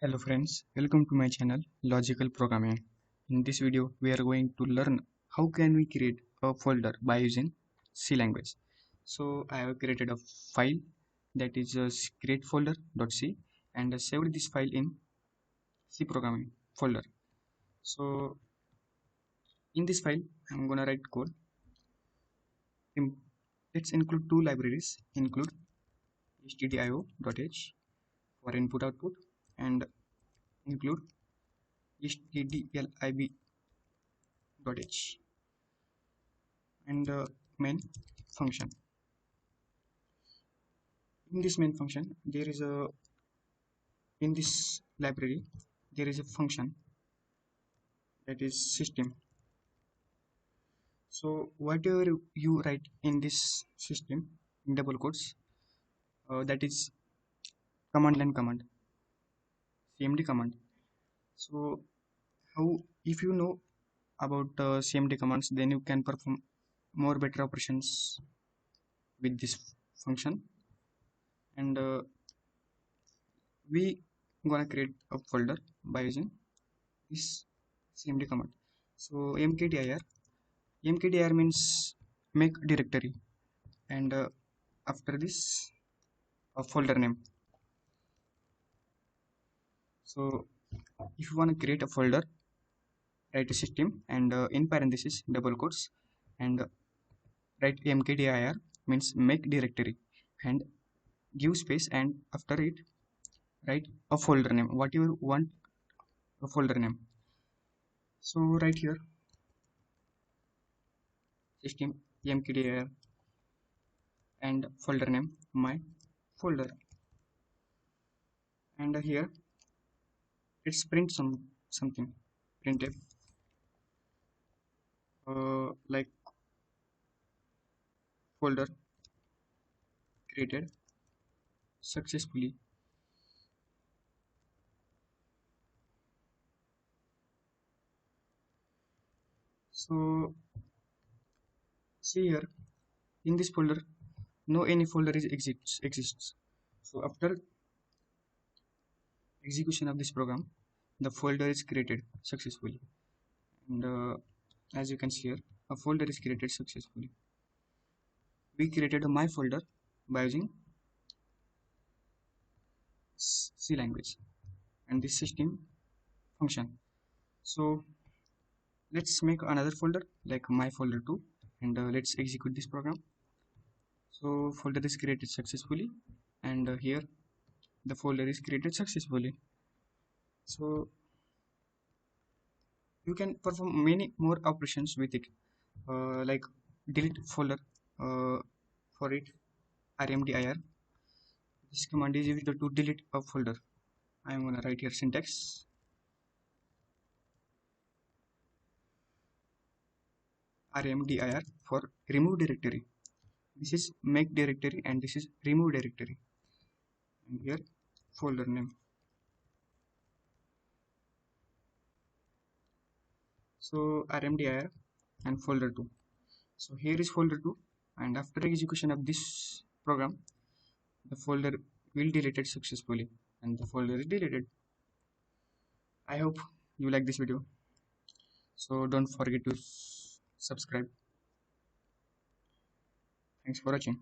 Hello friends, welcome to my channel Logical Programming. In this video, we are going to learn how can we create a folder by using C language. So I have created a file that is a create folder.c and I saved this file in C programming folder. So in this file, I'm gonna write code. Let's include two libraries. Include stdio.h for input output and include stdlib.h and main function. In this main function there is a in this library there is a function that is system. So whatever you write in this system in double quotes, that is command line command, cmd command. So how, if you know about cmd commands, then you can perform more better operations with this function. And we gonna create a folder by using this cmd command. So mkdir means make directory, and after this a folder name. So if you want to create a folder, write a system and in parenthesis double quotes and write mkdir means make directory and give space, and after it write a folder name whatever you want a folder name. So right here system mkdir and folder name my folder, and here let's print something. Printf like folder created successfully. So see here in this folder no any folder is exists. So after execution of this program the folder is created successfully, and as you can see here a folder is created successfully. We created a my folder by using C language and this system function. So let's make another folder like my folder 2, and let's execute this program. So folder is created successfully, and here the folder is created successfully. So you can perform many more operations with it, like delete folder. For it rmdir, this command is used to delete a folder. I am gonna write here syntax rmdir for remove directory. This is make directory and this is remove directory, and here folder name. So rmdir and folder 2. So here is folder 2, and after execution of this program the folder will deleted successfully and the folder is deleted. I hope you like this video, so don't forget to subscribe. Thanks for watching.